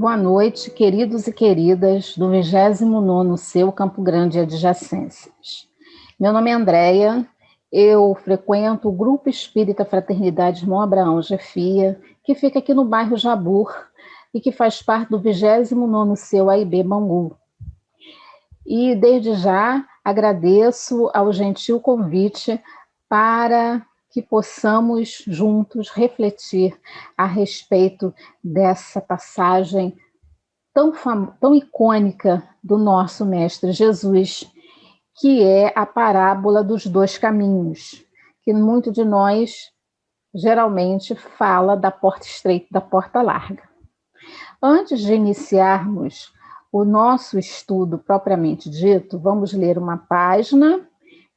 Boa noite, queridos e queridas do 29º Seu Campo Grande e Adjacências. Meu nome é Andréia, eu frequento o Grupo Espírita Fraternidade Irmão Abraão Jefia, que fica aqui no bairro Jabur e que faz parte do 29º Seu AIB Bangu. E desde já agradeço ao gentil convite para que possamos juntos refletir a respeito dessa passagem tão icônica do nosso Mestre Jesus, que é a parábola dos dois caminhos, que muito de nós geralmente fala da porta estreita e da porta larga. Antes de iniciarmos o nosso estudo propriamente dito, vamos ler uma página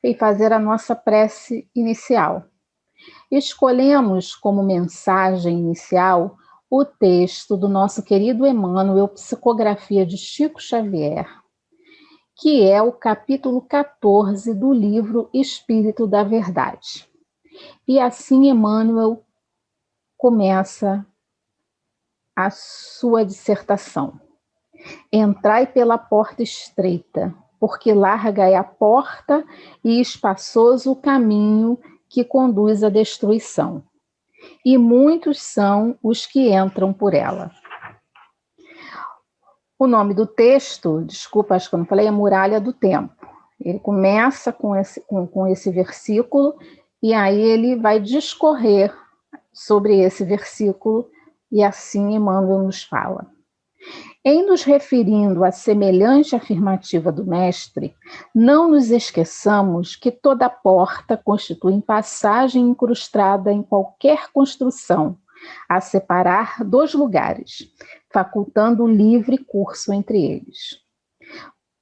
e fazer a nossa prece inicial. Escolhemos como mensagem inicial o texto do nosso querido Emmanuel, Psicografia de Chico Xavier, que é o capítulo 14 do livro Espírito da Verdade. E assim Emmanuel começa a sua dissertação. Entrai pela porta estreita, porque larga é a porta e espaçoso o caminho que conduz à destruição. E muitos são os que entram por ela. O nome do texto, desculpa, acho que eu não falei, é Muralha do Tempo. Ele começa com esse versículo e aí ele vai discorrer sobre esse versículo e assim Emmanuel nos fala. Em nos referindo à semelhante afirmativa do Mestre, não nos esqueçamos que toda porta constitui passagem incrustada em qualquer construção, a separar dois lugares, facultando livre curso entre eles.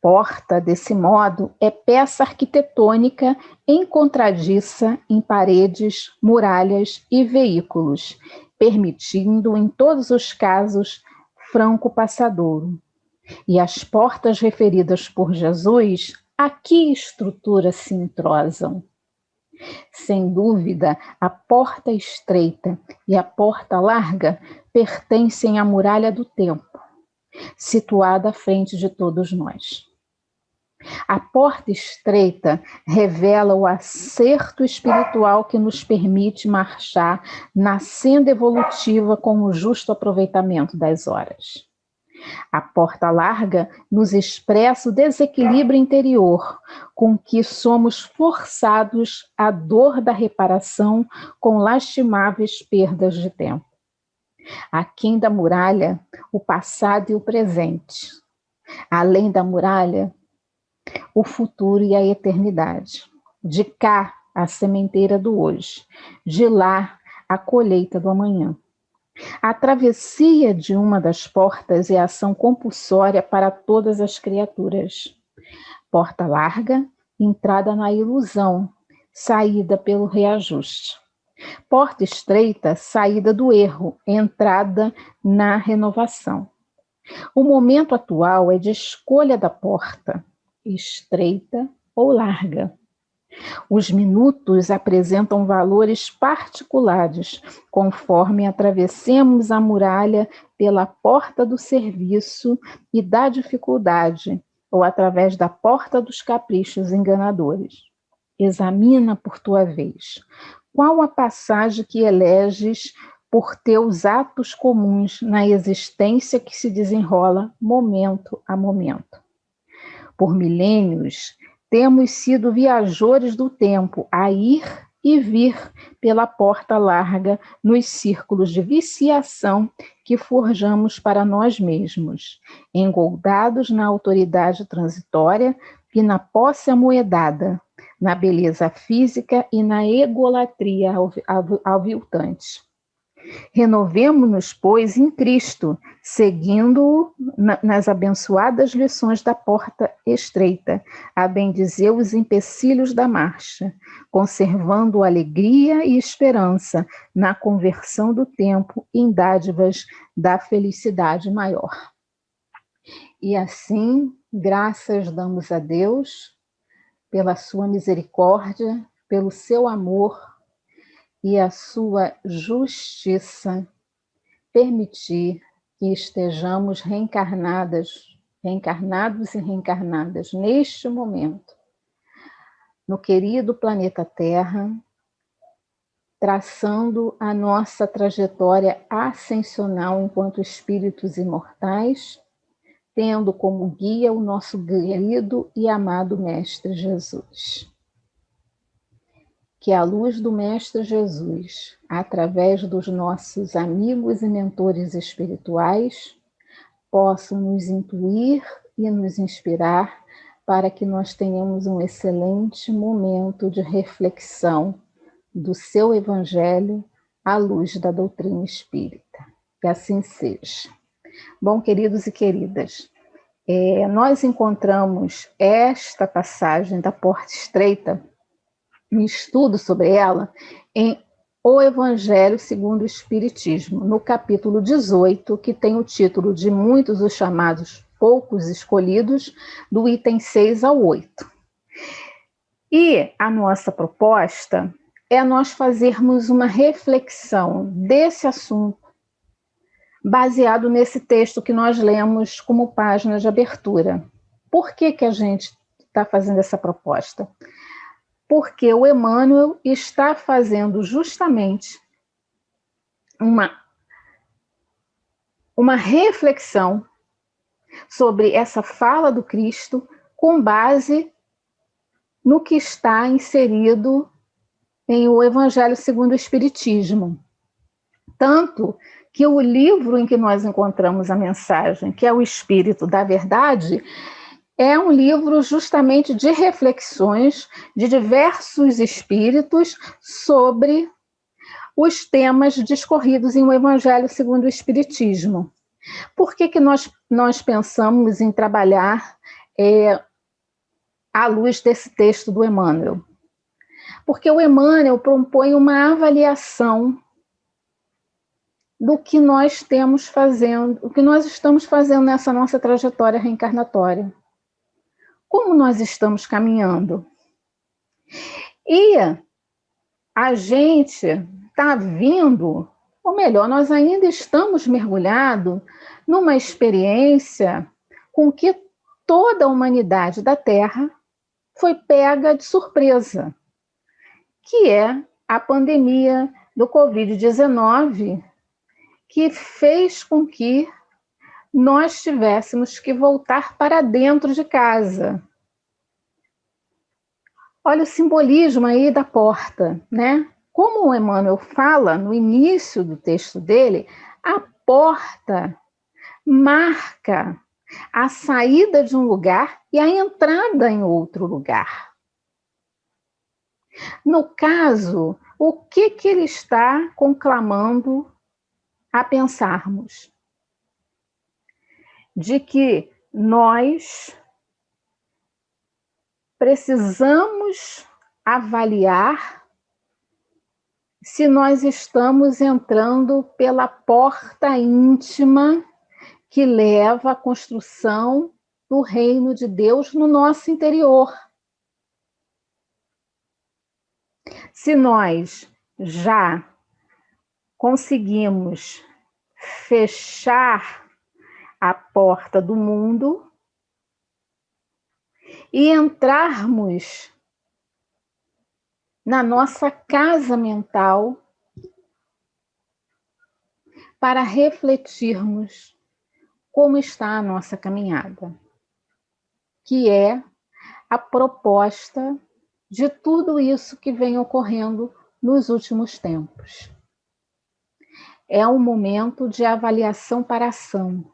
Porta, desse modo, é peça arquitetônica encontradiça em paredes, muralhas e veículos, permitindo, em todos os casos, franco passadouro. E as portas referidas por Jesus, a que estrutura se entrosam? Sem dúvida, a porta estreita e a porta larga pertencem à muralha do tempo, situada à frente de todos nós. A porta estreita revela o acerto espiritual que nos permite marchar na senda evolutiva com o justo aproveitamento das horas. A porta larga nos expressa o desequilíbrio interior, com que somos forçados à dor da reparação com lastimáveis perdas de tempo. Aquém da muralha, o passado e o presente. Além da muralha, o futuro e a eternidade. De cá, a sementeira do hoje. De lá, a colheita do amanhã. A travessia de uma das portas é ação compulsória para todas as criaturas. Porta larga, entrada na ilusão, saída pelo reajuste. Porta estreita, saída do erro, entrada na renovação. O momento atual é de escolha da porta, estreita ou larga. Os minutos apresentam valores particulares, conforme atravessemos a muralha pela porta do serviço e da dificuldade, ou através da porta dos caprichos enganadores. Examina por tua vez. Qual a passagem que eleges por teus atos comuns na existência que se desenrola momento a momento? Por milênios, temos sido viajores do tempo a ir e vir pela porta larga nos círculos de viciação que forjamos para nós mesmos, engoldados na autoridade transitória e na posse amoedada, na beleza física e na egolatria aviltante. Renovemo-nos, pois, em Cristo, seguindo-o nas abençoadas lições da porta estreita, a bendizer os empecilhos da marcha, conservando alegria e esperança na conversão do tempo em dádivas da felicidade maior. E assim, graças damos a Deus pela sua misericórdia, pelo seu amor e a sua justiça permitir que estejamos reencarnados e reencarnadas neste momento, no querido planeta Terra, traçando a nossa trajetória ascensional enquanto espíritos imortais, tendo como guia o nosso querido e amado Mestre Jesus. Que a luz do Mestre Jesus, através dos nossos amigos e mentores espirituais, possam nos intuir e nos inspirar para que nós tenhamos um excelente momento de reflexão do seu Evangelho à luz da doutrina espírita. Que assim seja. Bom, queridos e queridas, nós encontramos esta passagem da Porta Estreita, um estudo sobre ela, em O Evangelho segundo o Espiritismo, no capítulo 18, que tem o título de Muitos os Chamados, Poucos Escolhidos, do item 6 ao 8. E a nossa proposta é nós fazermos uma reflexão desse assunto, baseado nesse texto que nós lemos como página de abertura. Por que a gente está fazendo essa proposta? Porque o Emmanuel está fazendo justamente uma reflexão sobre essa fala do Cristo com base no que está inserido em o Evangelho segundo o Espiritismo. Tanto que o livro em que nós encontramos a mensagem, que é o Espírito da Verdade, é um livro justamente de reflexões de diversos espíritos sobre os temas discorridos em o Evangelho segundo o Espiritismo. Por que nós pensamos em trabalhar à luz desse texto do Emmanuel? Porque o Emmanuel propõe uma avaliação do que nós estamos fazendo nessa nossa trajetória reencarnatória. Como nós estamos caminhando? E a gente está vindo, ou melhor, nós ainda estamos mergulhados numa experiência com que toda a humanidade da Terra foi pega de surpresa, que é a pandemia do Covid-19, que fez com que nós tivéssemos que voltar para dentro de casa. Olha o simbolismo aí da porta, né? Como o Emmanuel fala no início do texto dele, a porta marca a saída de um lugar e a entrada em outro lugar. No caso, o que ele está conclamando a pensarmos? De que nós precisamos avaliar se nós estamos entrando pela porta íntima que leva à construção do reino de Deus no nosso interior. Se nós já conseguimos fechar a porta do mundo e entrarmos na nossa casa mental para refletirmos como está a nossa caminhada, que é a proposta de tudo isso que vem ocorrendo nos últimos tempos. É um momento de avaliação para ação.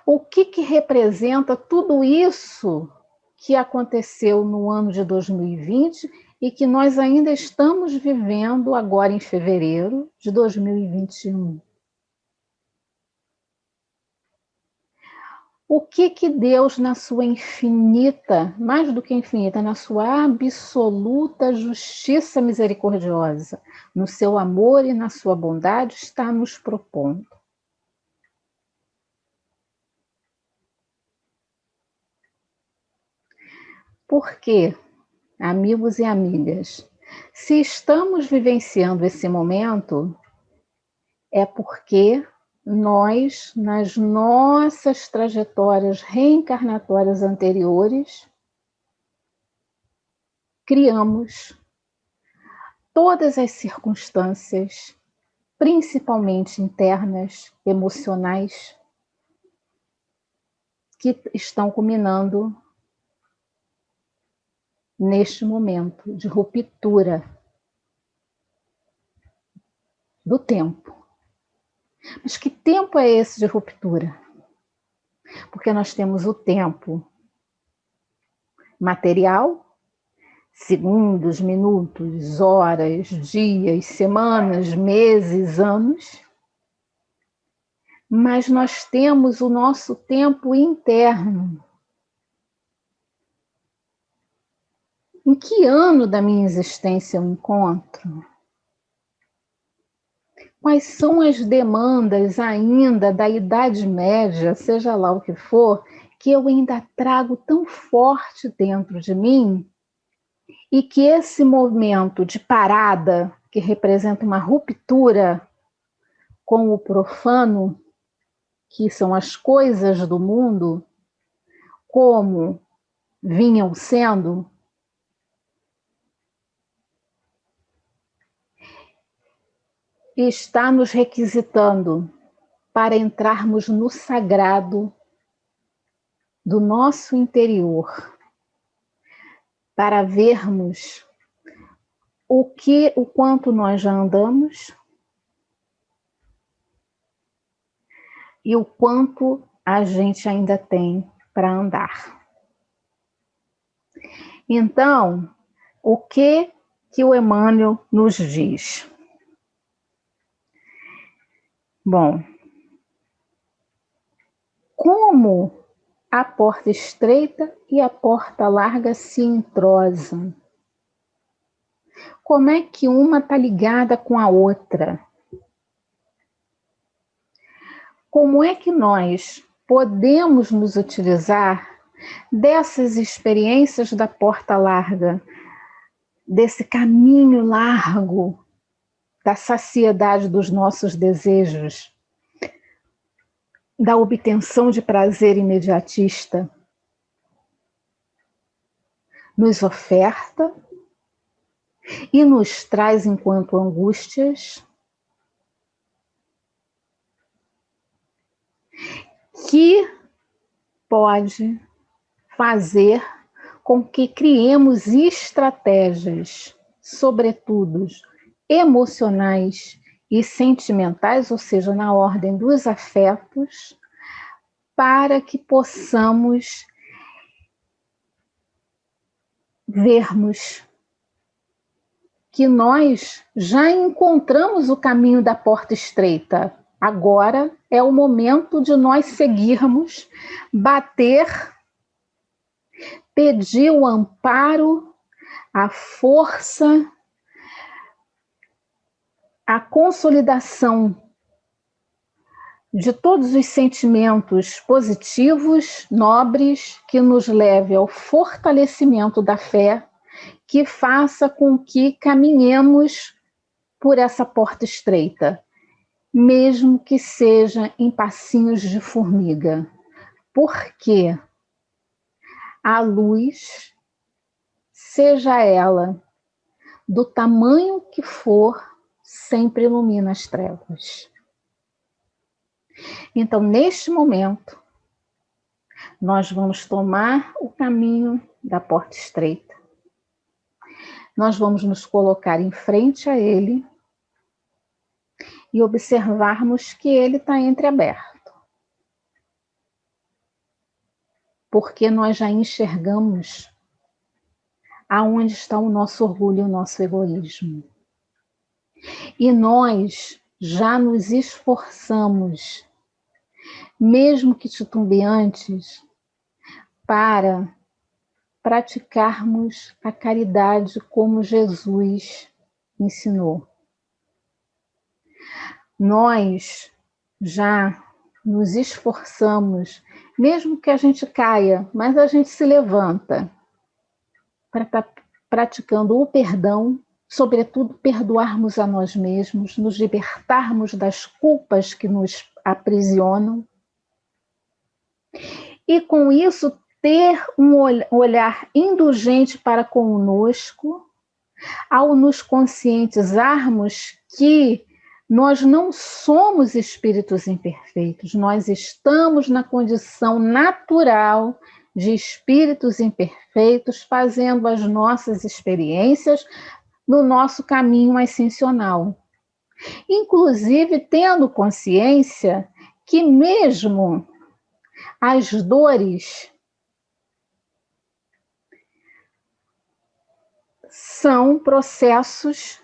O que representa tudo isso que aconteceu no ano de 2020 e que nós ainda estamos vivendo agora em fevereiro de 2021? O que Deus, na sua infinita, mais do que infinita, na sua absoluta justiça misericordiosa, no seu amor e na sua bondade, está nos propondo? Porque, amigos e amigas, se estamos vivenciando esse momento, é porque nós, nas nossas trajetórias reencarnatórias anteriores, criamos todas as circunstâncias, principalmente internas, emocionais, que estão culminando neste momento de ruptura do tempo. Mas que tempo é esse de ruptura? Porque nós temos o tempo material, segundos, minutos, horas, dias, semanas, meses, anos, mas nós temos o nosso tempo interno. Em que ano da minha existência eu me encontro? Quais são as demandas ainda da Idade Média, seja lá o que for, que eu ainda trago tão forte dentro de mim, e que esse momento de parada, que representa uma ruptura com o profano, que são as coisas do mundo, como vinham sendo, está nos requisitando para entrarmos no sagrado do nosso interior, para vermos o quanto nós já andamos e o quanto a gente ainda tem para andar. Então, o que o Emmanuel nos diz? Bom, como a porta estreita e a porta larga se entrosam? Como é que uma está ligada com a outra? Como é que nós podemos nos utilizar dessas experiências da porta larga, desse caminho largo da saciedade dos nossos desejos, da obtenção de prazer imediatista, nos oferta e nos traz enquanto angústias, que pode fazer com que criemos estratégias, sobretudo emocionais e sentimentais, ou seja, na ordem dos afetos, para que possamos vermos que nós já encontramos o caminho da porta estreita. Agora é o momento de nós seguirmos, bater, pedir o amparo, a força, a consolidação de todos os sentimentos positivos, nobres, que nos leve ao fortalecimento da fé, que faça com que caminhemos por essa porta estreita, mesmo que seja em passinhos de formiga, porque a luz, seja ela do tamanho que for, sempre ilumina as trevas. Então, neste momento, nós vamos tomar o caminho da porta estreita. Nós vamos nos colocar em frente a ele e observarmos que ele está entreaberto. Porque nós já enxergamos aonde está o nosso orgulho e o nosso egoísmo. E nós já nos esforçamos, mesmo que titubeantes, para praticarmos a caridade como Jesus ensinou. Nós já nos esforçamos, mesmo que a gente caia, mas a gente se levanta para estar praticando o perdão sobretudo, perdoarmos a nós mesmos, nos libertarmos das culpas que nos aprisionam e, com isso, ter um olhar indulgente para conosco, ao nos conscientizarmos que nós não somos espíritos imperfeitos, nós estamos na condição natural de espíritos imperfeitos, fazendo as nossas experiências no nosso caminho ascensional. Inclusive, tendo consciência que mesmo as dores são processos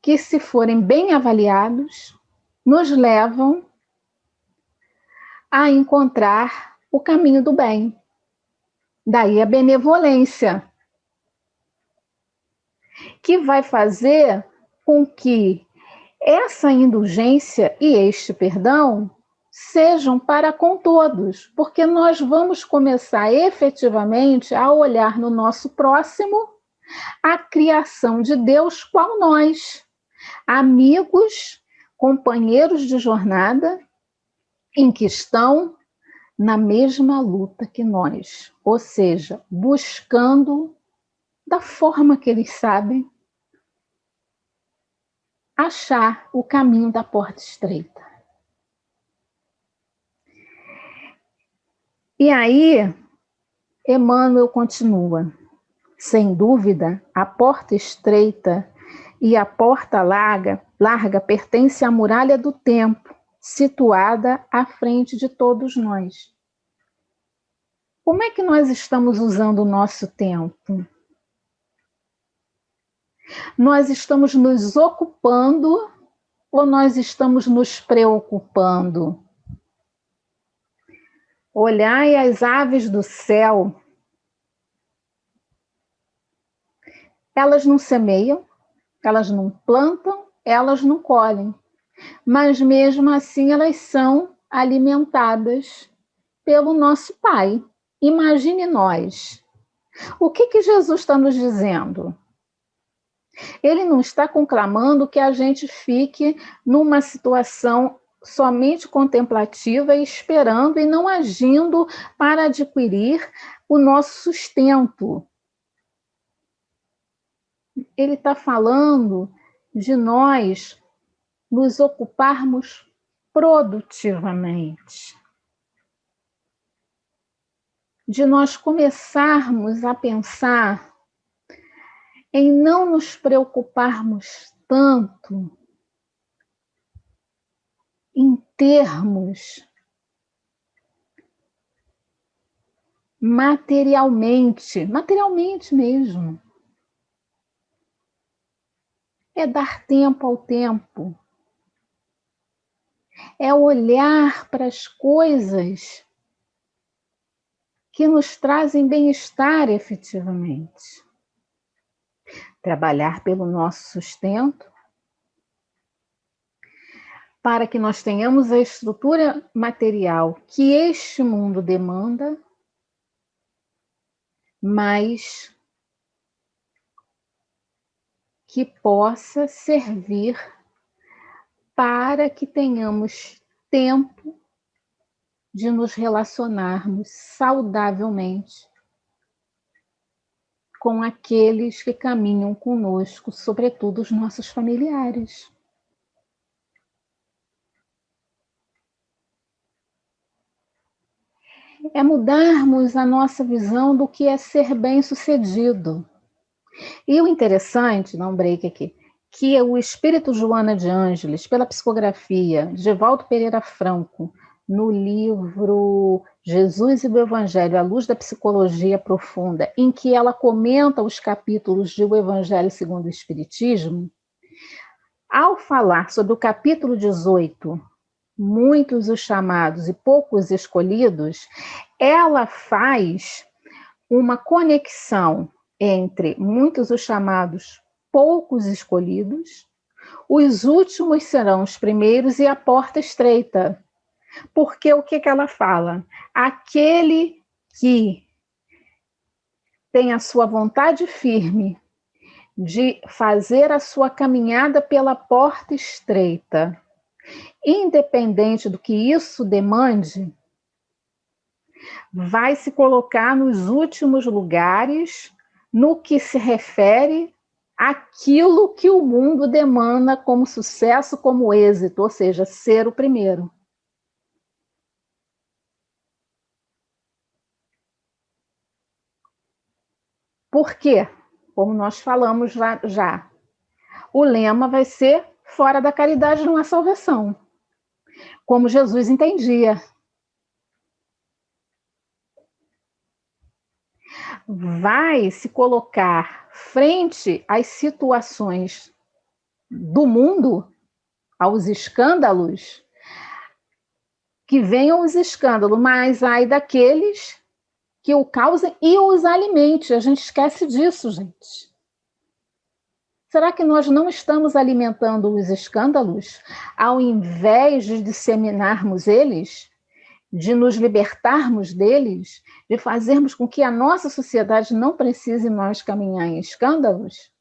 que, se forem bem avaliados, nos levam a encontrar o caminho do bem. Daí a benevolência, que vai fazer com que essa indulgência e este perdão sejam para com todos, porque nós vamos começar efetivamente a olhar no nosso próximo a criação de Deus qual nós, amigos, companheiros de jornada, em que estão na mesma luta que nós, ou seja, buscando, da forma que eles sabem, achar o caminho da porta estreita. E aí, Emmanuel continua: sem dúvida, a porta estreita e a porta larga pertence à muralha do tempo, situada à frente de todos nós. Como é que nós estamos usando o nosso tempo? Nós estamos nos ocupando ou nós estamos nos preocupando? Olhai as aves do céu. Elas não semeiam, elas não plantam, elas não colhem. Mas mesmo assim elas são alimentadas pelo nosso Pai. Imagine nós. O que Jesus está nos dizendo? Ele não está conclamando que a gente fique numa situação somente contemplativa e esperando e não agindo para adquirir o nosso sustento. Ele está falando de nós nos ocuparmos produtivamente, de nós começarmos a pensar em não nos preocuparmos tanto em termos materialmente mesmo. É dar tempo ao tempo. É olhar para as coisas que nos trazem bem-estar efetivamente. Trabalhar pelo nosso sustento, para que nós tenhamos a estrutura material que este mundo demanda, mas que possa servir para que tenhamos tempo de nos relacionarmos saudavelmente com aqueles que caminham conosco, sobretudo os nossos familiares. É mudarmos a nossa visão do que é ser bem-sucedido. E o interessante, dá um break aqui, que o espírito Joana de Ângeles, pela psicografia de Evaldo Pereira Franco, no livro Jesus e o Evangelho, à luz da psicologia profunda, em que ela comenta os capítulos de O Evangelho segundo o Espiritismo, ao falar sobre o capítulo 18, muitos os chamados e poucos escolhidos, ela faz uma conexão entre muitos os chamados, poucos escolhidos, os últimos serão os primeiros e a porta estreita. Porque o que ela fala? Aquele que tem a sua vontade firme de fazer a sua caminhada pela porta estreita, independente do que isso demande, vai se colocar nos últimos lugares no que se refere àquilo que o mundo demanda como sucesso, como êxito, ou seja, ser o primeiro. Por quê? Como nós falamos já, o lema vai ser: fora da caridade não há salvação, como Jesus entendia. Vai se colocar frente às situações do mundo, aos escândalos, que venham os escândalos, mas ai daqueles que o causem e os alimente. A gente esquece disso, gente. Será que nós não estamos alimentando os escândalos ao invés de disseminarmos eles, de nos libertarmos deles, de fazermos com que a nossa sociedade não precise mais caminhar em escândalos?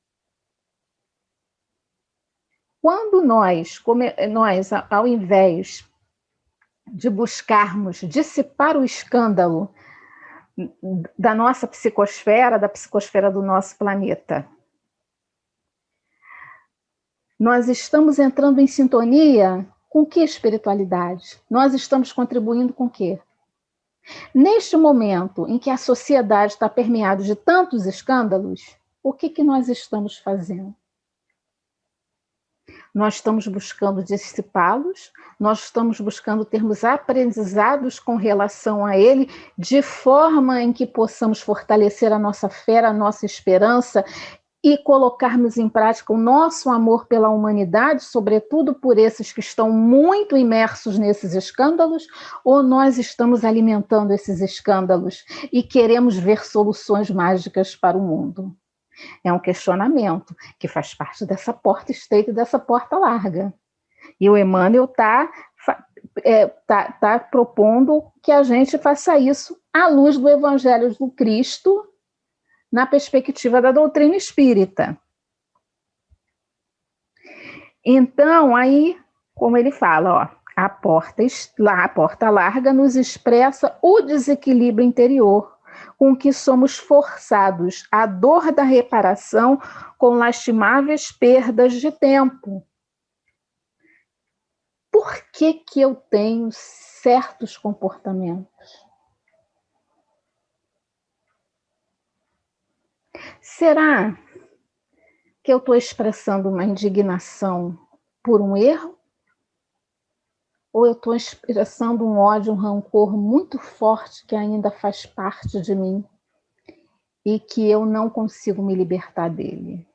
Quando nós, ao invés de buscarmos dissipar o escândalo da nossa psicosfera, da psicosfera do nosso planeta, nós estamos entrando em sintonia com que espiritualidade? Nós estamos contribuindo com o quê? Neste momento em que a sociedade está permeada de tantos escândalos, o que nós estamos fazendo? Nós estamos buscando dissipá-los, nós estamos buscando termos aprendizados com relação a ele, de forma em que possamos fortalecer a nossa fé, a nossa esperança e colocarmos em prática o nosso amor pela humanidade, sobretudo por esses que estão muito imersos nesses escândalos, ou nós estamos alimentando esses escândalos e queremos ver soluções mágicas para o mundo? É um questionamento que faz parte dessa porta estreita e dessa porta larga. E o Emmanuel está propondo que a gente faça isso à luz do Evangelho do Cristo, na perspectiva da doutrina espírita. Então, aí, como ele fala, ó, a porta larga nos expressa o desequilíbrio interior, com que somos forçados à dor da reparação com lastimáveis perdas de tempo. Por que eu tenho certos comportamentos? Será que eu estou expressando uma indignação por um erro? Ou eu estou expressando um ódio, um rancor muito forte que ainda faz parte de mim e que eu não consigo me libertar dele?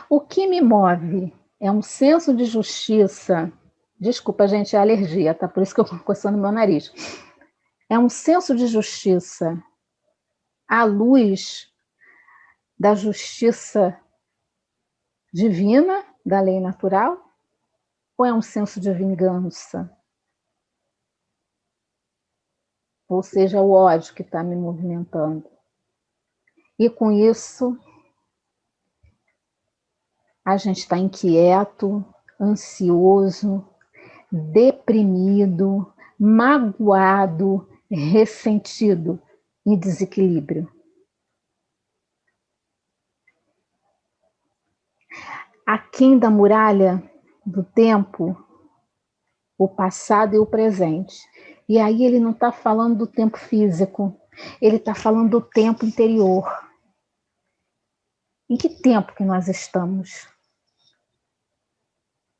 O que me move é um senso de justiça. Desculpa, gente, é alergia, tá? Por isso que eu estou coçando meu nariz. É um senso de justiça à luz da justiça divina, da lei natural, ou é um senso de vingança? Ou seja, o ódio que está me movimentando. E com isso, a gente está inquieto, ansioso, deprimido, magoado, ressentido, em desequilíbrio. Aquém da muralha do tempo, o passado e o presente. E aí ele não está falando do tempo físico, ele está falando do tempo interior. Em que tempo que nós estamos?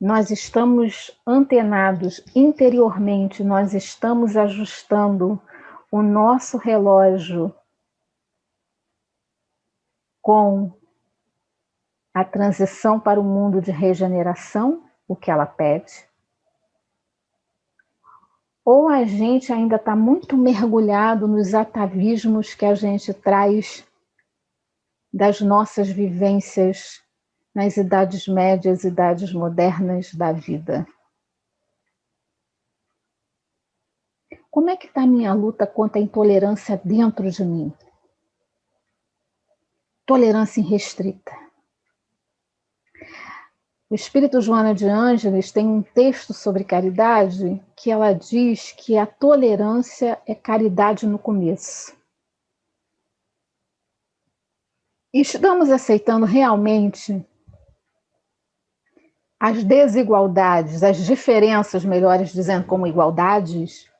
Nós estamos antenados interiormente, nós estamos ajustando o nosso relógio com a transição para o mundo de regeneração, o que ela pede? Ou a gente ainda está muito mergulhado nos atavismos que a gente traz das nossas vivências nas idades médias, idades modernas da vida? Como é que está a minha luta contra a intolerância dentro de mim? Tolerância irrestrita. O Espírito Joana de Ângeles tem um texto sobre caridade que ela diz que a tolerância é caridade no começo. Estamos aceitando realmente as desigualdades, as diferenças, melhores dizendo, como igualdades,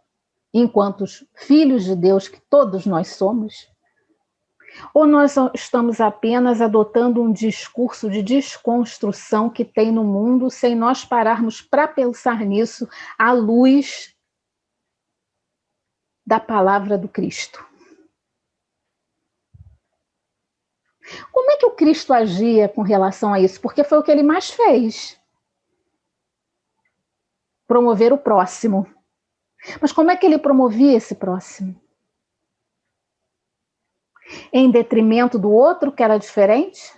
enquanto filhos de Deus que todos nós somos? Ou nós estamos apenas adotando um discurso de desconstrução que tem no mundo sem nós pararmos para pensar nisso à luz da palavra do Cristo? Como é que o Cristo agia com relação a isso? Porque foi o que ele mais fez. Promover o próximo. Mas como é que ele promovia esse próximo? Em detrimento do outro, que era diferente?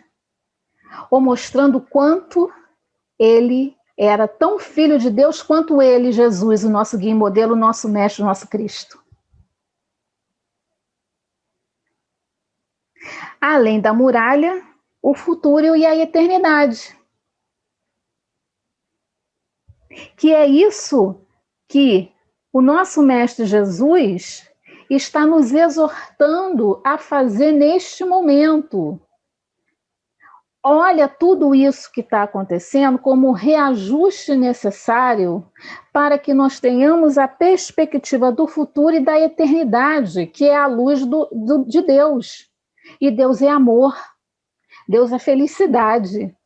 Ou mostrando o quanto ele era tão filho de Deus quanto ele, Jesus, o nosso guia e modelo, o nosso mestre, o nosso Cristo? Além da muralha, o futuro e a eternidade. Que é isso que o nosso mestre Jesus está nos exortando a fazer neste momento. Olha tudo isso que está acontecendo como um reajuste necessário para que nós tenhamos a perspectiva do futuro e da eternidade, que é a luz de Deus. E Deus é amor, Deus é felicidade.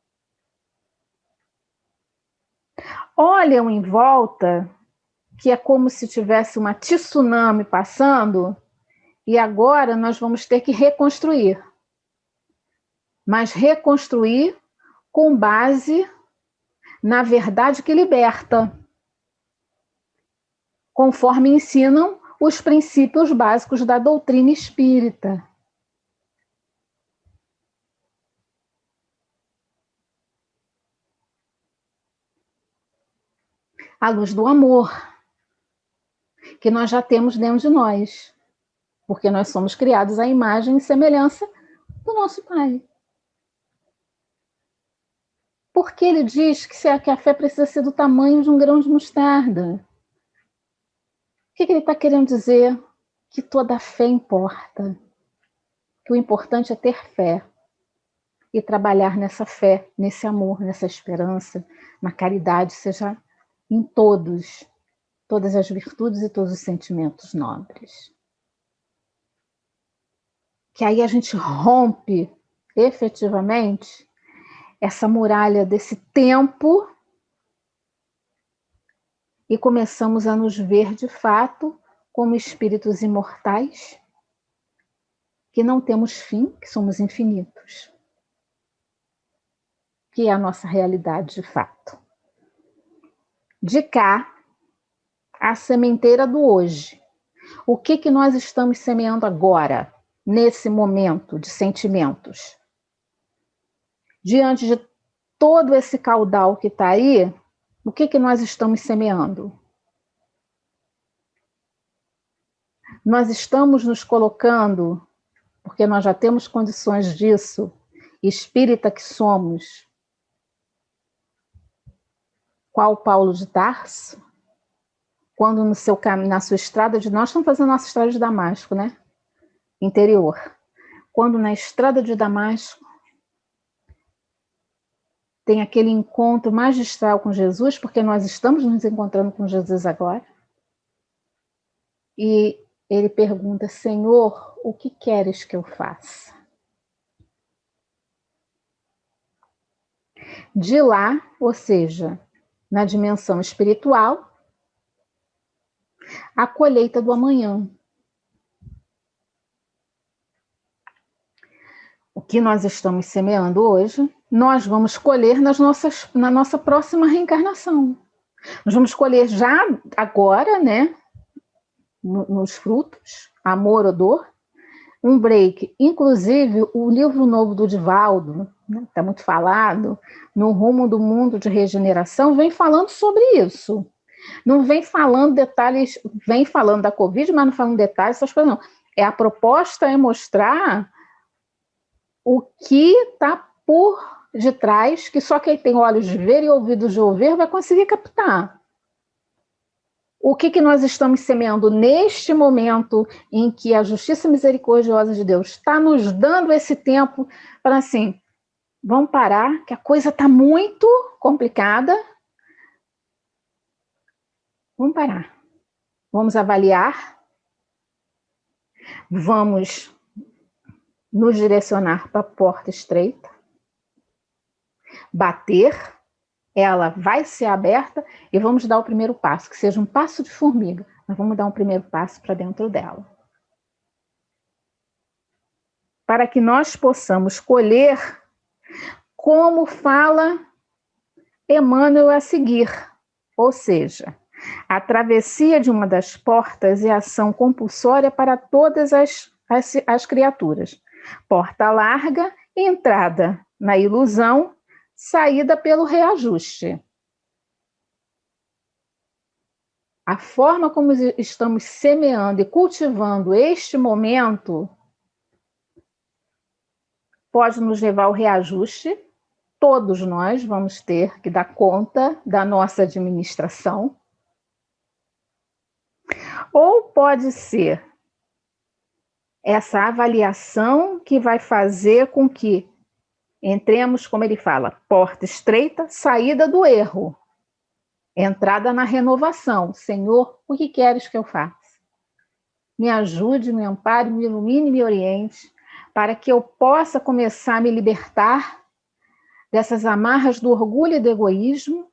Olham em volta, que é como se tivesse uma tsunami passando, e agora nós vamos ter que reconstruir. Mas reconstruir com base na verdade que liberta, conforme ensinam os princípios básicos da doutrina espírita. A luz do amor, que nós já temos dentro de nós, porque nós somos criados à imagem e semelhança do nosso Pai. Porque ele diz que a fé precisa ser do tamanho de um grão de mostarda. O que ele está querendo dizer? Que toda fé importa. Que o importante é ter fé. E trabalhar nessa fé, nesse amor, nessa esperança, na caridade, seja em todas as virtudes e todos os sentimentos nobres. Que aí a gente rompe, efetivamente, essa muralha desse tempo e começamos a nos ver, de fato, como espíritos imortais, que não temos fim, que somos infinitos. Que é a nossa realidade, de fato. De cá, a sementeira do hoje. O que nós estamos semeando agora, nesse momento de sentimentos? Diante de todo esse caudal que está aí, o que nós estamos semeando? Nós estamos nos colocando, porque nós já temos condições disso, espírita que somos, qual Paulo de Tarso, quando no seu caminho, na sua estrada de... Nós estamos fazendo nossa estrada de Damasco, né? Interior. Quando na estrada de Damasco tem aquele encontro magistral com Jesus, porque nós estamos nos encontrando com Jesus agora. E ele pergunta: Senhor, o que queres que eu faça? De lá, ou seja, na dimensão espiritual, a colheita do amanhã. O que nós estamos semeando hoje, nós vamos colher na nossa próxima reencarnação. Nós vamos colher já agora, né, nos frutos, amor ou dor, um break. Inclusive, o livro novo do Divaldo, né, está muito falado, No Rumo do Mundo de Regeneração, vem falando sobre isso. Não vem falando detalhes, vem falando da Covid, mas não falando detalhes, essas coisas não. A proposta é mostrar o que está por detrás, que só quem tem olhos de ver e ouvidos de ouvir vai conseguir captar. O que nós estamos semeando neste momento em que a justiça misericordiosa de Deus está nos dando esse tempo para assim, vamos parar, que a coisa está muito complicada. Vamos parar. Vamos avaliar. Vamos nos direcionar para a porta estreita. Bater. Ela vai ser aberta e vamos dar o primeiro passo, que seja um passo de formiga, mas vamos dar um primeiro passo para dentro dela. Para que nós possamos colher como fala Emmanuel a seguir, ou seja, a travessia de uma das portas é ação compulsória para todas as criaturas. Porta larga, entrada na ilusão, saída pelo reajuste. A forma como estamos semeando e cultivando este momento pode nos levar ao reajuste. Todos nós vamos ter que dar conta da nossa administração. Ou pode ser essa avaliação que vai fazer com que entremos, como ele fala, porta estreita, saída do erro. Entrada na renovação. Senhor, o que queres que eu faça? Me ajude, me ampare, me ilumine, me oriente, para que eu possa começar a me libertar dessas amarras do orgulho e do egoísmo,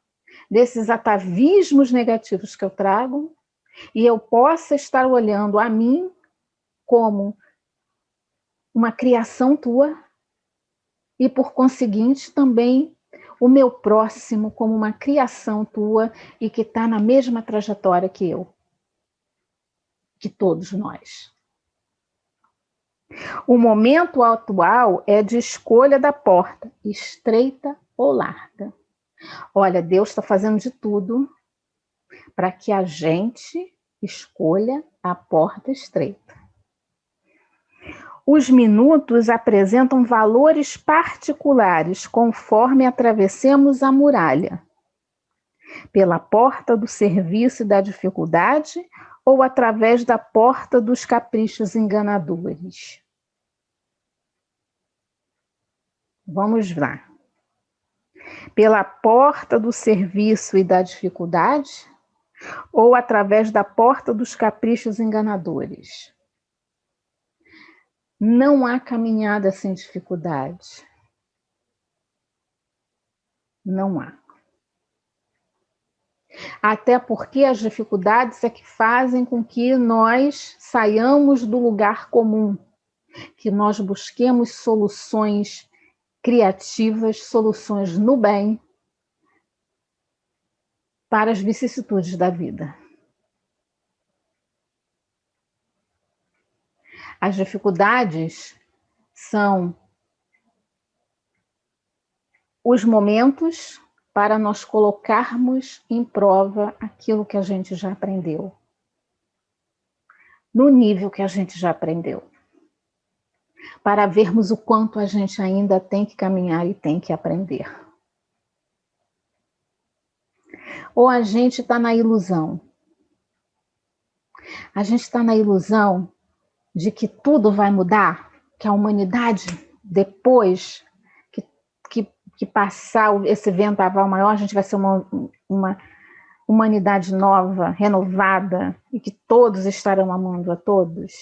desses atavismos negativos que eu trago, e eu possa estar olhando a mim como uma criação tua, e por conseguinte também o meu próximo como uma criação tua e que está na mesma trajetória que eu, que todos nós. O momento atual é de escolha da porta, estreita ou larga. Olha, Deus está fazendo de tudo para que a gente escolha a porta estreita. Os minutos apresentam valores particulares conforme atravessemos a muralha. Pela porta do serviço e da dificuldade ou através da porta dos caprichos enganadores. Vamos lá. Pela porta do serviço e da dificuldade ou através da porta dos caprichos enganadores. Não há caminhada sem dificuldade. Não há. Até porque as dificuldades é que fazem com que nós saiamos do lugar comum, que nós busquemos soluções criativas, soluções no bem para as vicissitudes da vida. As dificuldades são os momentos para nós colocarmos em prova aquilo que a gente já aprendeu, no nível que a gente já aprendeu, para vermos o quanto a gente ainda tem que caminhar e tem que aprender. Ou a gente está na ilusão. A gente está na ilusão de que tudo vai mudar, que a humanidade, depois que passar esse vendaval maior, a gente vai ser uma humanidade nova, renovada, e que todos estarão amando a todos.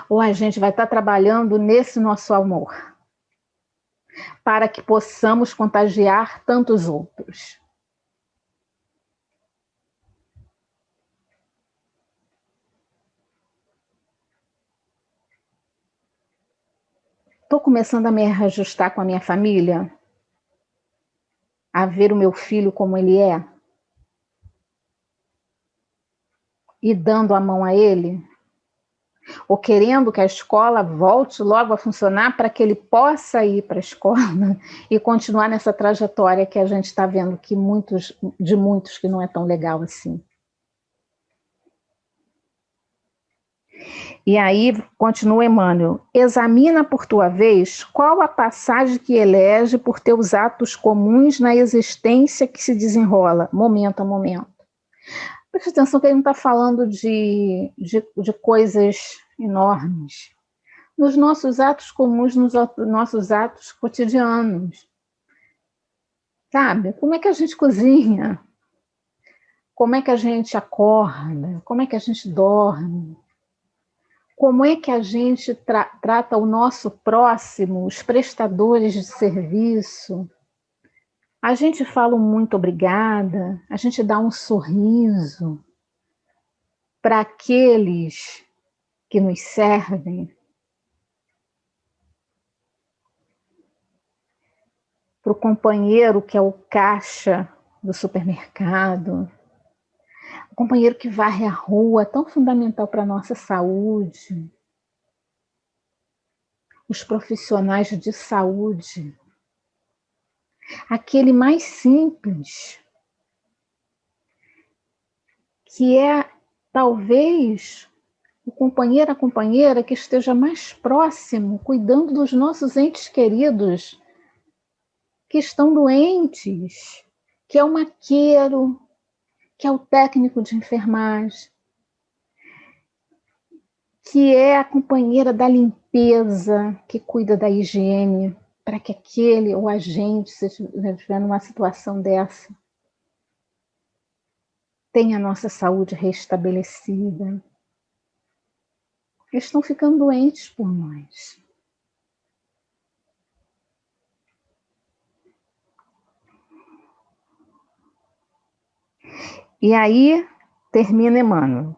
Ou a gente vai estar trabalhando nesse nosso amor, para que possamos contagiar tantos outros. Estou começando a me reajustar com a minha família, a ver o meu filho como ele é, e dando a mão a ele, ou querendo que a escola volte logo a funcionar para que ele possa ir para a escola e continuar nessa trajetória que a gente está vendo que muitos que não é tão legal assim. E aí, continua Emmanuel, examina por tua vez qual a passagem que elege por teus atos comuns na existência que se desenrola, momento a momento. Preste atenção que ele não está falando de coisas enormes. Nos nossos atos comuns, nos nossos atos cotidianos. Sabe? Como é que a gente cozinha? Como é que a gente acorda? Como é que a gente dorme? Como é que a gente trata o nosso próximo, os prestadores de serviço? A gente fala um muito obrigada, a gente dá um sorriso para aqueles que nos servem, para o companheiro que é o caixa do supermercado, o companheiro que varre a rua, tão fundamental para a nossa saúde, os profissionais de saúde, aquele mais simples, que é talvez o companheiro, a companheira que esteja mais próximo, cuidando dos nossos entes queridos, que estão doentes, que é o maqueiro, que é o técnico de enfermagem, que é a companheira da limpeza, que cuida da higiene, para que aquele ou a gente, se estiver numa situação dessa, tenha a nossa saúde restabelecida. Eles estão ficando doentes por nós. E aí termina Emmanuel.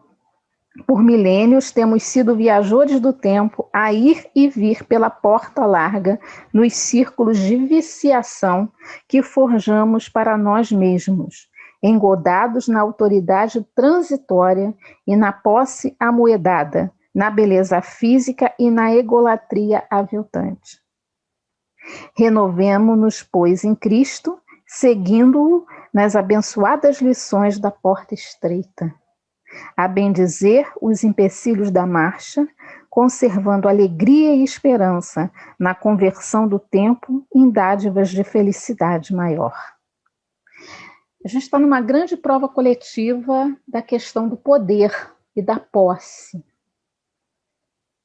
Por milênios temos sido viajores do tempo a ir e vir pela porta larga nos círculos de viciação que forjamos para nós mesmos, engodados na autoridade transitória e na posse amoedada, na beleza física e na egolatria aviltante. Renovemo-nos, pois, em Cristo, seguindo-o nas abençoadas lições da porta estreita, a bendizer os empecilhos da marcha, conservando alegria e esperança na conversão do tempo em dádivas de felicidade maior. A gente está numa grande prova coletiva da questão do poder e da posse.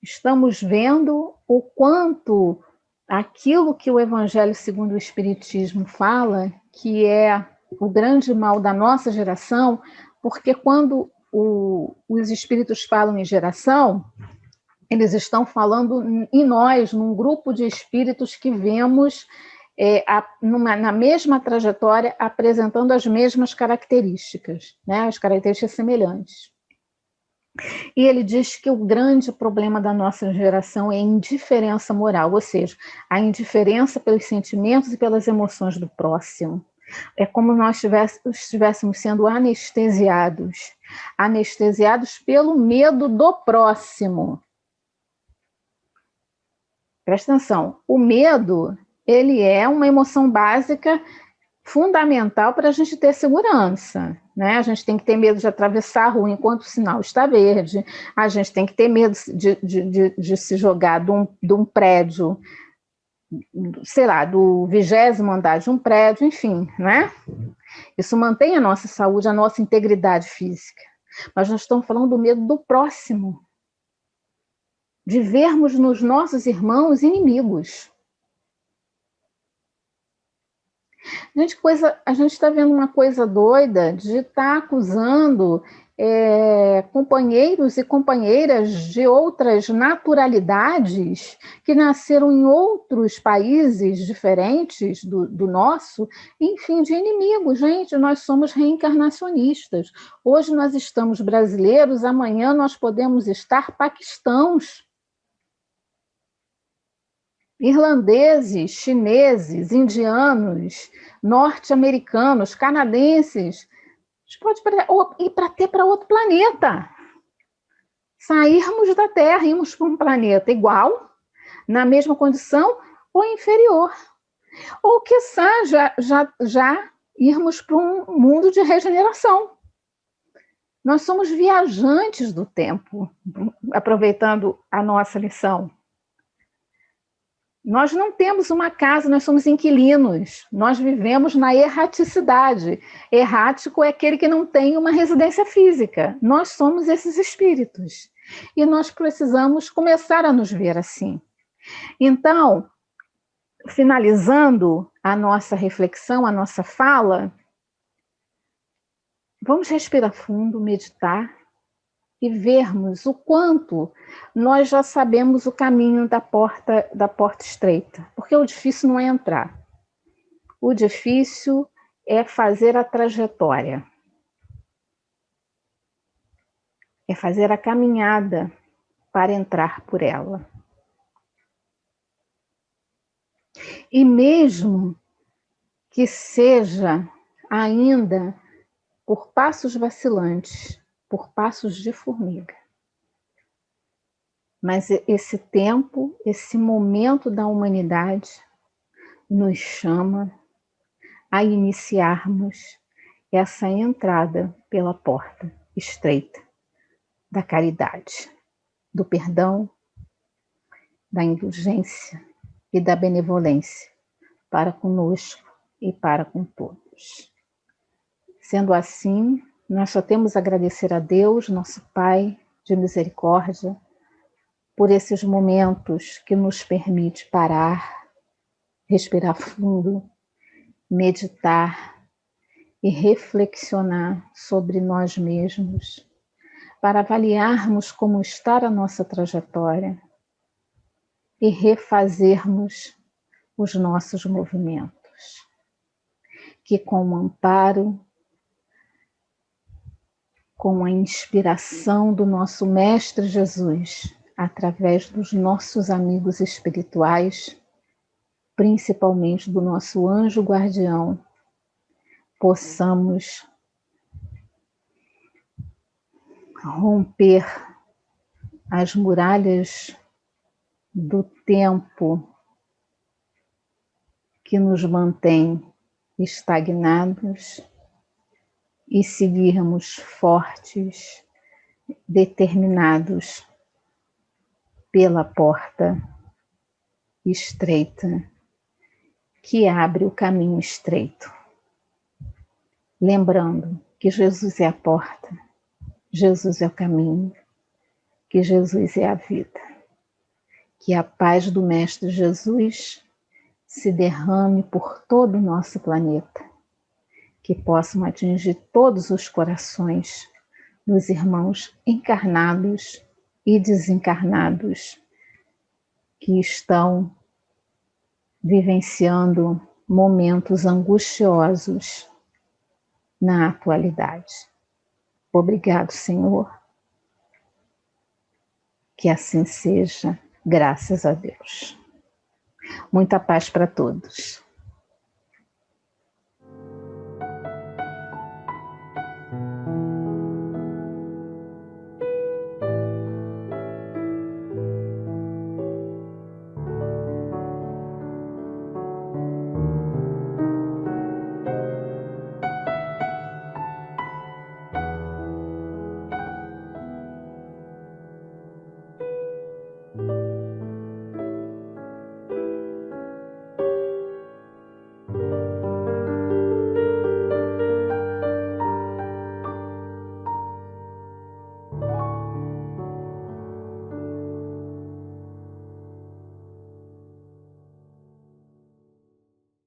Estamos vendo o quanto aquilo que o Evangelho segundo o Espiritismo fala, que é o grande mal da nossa geração, porque quando os espíritos falam em geração, eles estão falando em nós, num grupo de espíritos que vemos na mesma trajetória, apresentando as mesmas características, né? As características semelhantes. E ele diz que o grande problema da nossa geração é a indiferença moral, ou seja, a indiferença pelos sentimentos e pelas emoções do próximo. É como nós estivéssemos sendo anestesiados pelo medo do próximo. Presta atenção, o medo, ele é uma emoção básica fundamental para a gente ter segurança, né? A gente tem que ter medo de atravessar a rua enquanto o sinal está verde, a gente tem que ter medo de se jogar de um prédio, sei lá, do 20º andar de um prédio, enfim, né? Isso mantém a nossa saúde, a nossa integridade física. Mas nós estamos falando do medo do próximo, de vermos nos nossos irmãos inimigos. A gente está vendo uma coisa doida de estar acusando companheiros e companheiras de outras naturalidades que nasceram em outros países diferentes do nosso, enfim, de inimigos. Gente, nós somos reencarnacionistas. Hoje nós estamos brasileiros, amanhã nós podemos estar paquistãos, irlandeses, chineses, indianos, norte-americanos, canadenses. A gente pode ir para outro planeta. sairmos da Terra, irmos para um planeta igual, na mesma condição ou inferior. Ou, quiçá, já irmos para um mundo de regeneração. Nós somos viajantes do tempo, aproveitando a nossa lição. Nós não temos uma casa, nós somos inquilinos. Nós vivemos na erraticidade. Errático é aquele que não tem uma residência física. Nós somos esses espíritos. E nós precisamos começar a nos ver assim. Então, finalizando a nossa reflexão, a nossa fala, vamos respirar fundo, meditar e vermos o quanto nós já sabemos o caminho da porta estreita. Porque o difícil não é entrar. O difícil é fazer a trajetória. É fazer a caminhada para entrar por ela. E mesmo que seja ainda por passos vacilantes, por passos de formiga. Mas esse tempo, esse momento da humanidade nos chama a iniciarmos essa entrada pela porta estreita da caridade, do perdão, da indulgência e da benevolência para conosco e para com todos. Sendo assim, nós só temos a agradecer a Deus, nosso Pai de misericórdia, por esses momentos que nos permite parar, respirar fundo, meditar e reflexionar sobre nós mesmos, para avaliarmos como está a nossa trajetória e refazermos os nossos movimentos. Que com o amparo, com a inspiração do nosso Mestre Jesus, através dos nossos amigos espirituais, principalmente do nosso anjo guardião, possamos romper as muralhas do tempo que nos mantém estagnados e seguirmos fortes, determinados pela porta estreita que abre o caminho estreito. Lembrando que Jesus é a porta, Jesus é o caminho, que Jesus é a vida. Que a paz do Mestre Jesus se derrame por todo o nosso planeta, que possam atingir todos os corações dos irmãos encarnados e desencarnados que estão vivenciando momentos angustiosos na atualidade. Obrigado, Senhor. Que assim seja, graças a Deus. Muita paz para todos.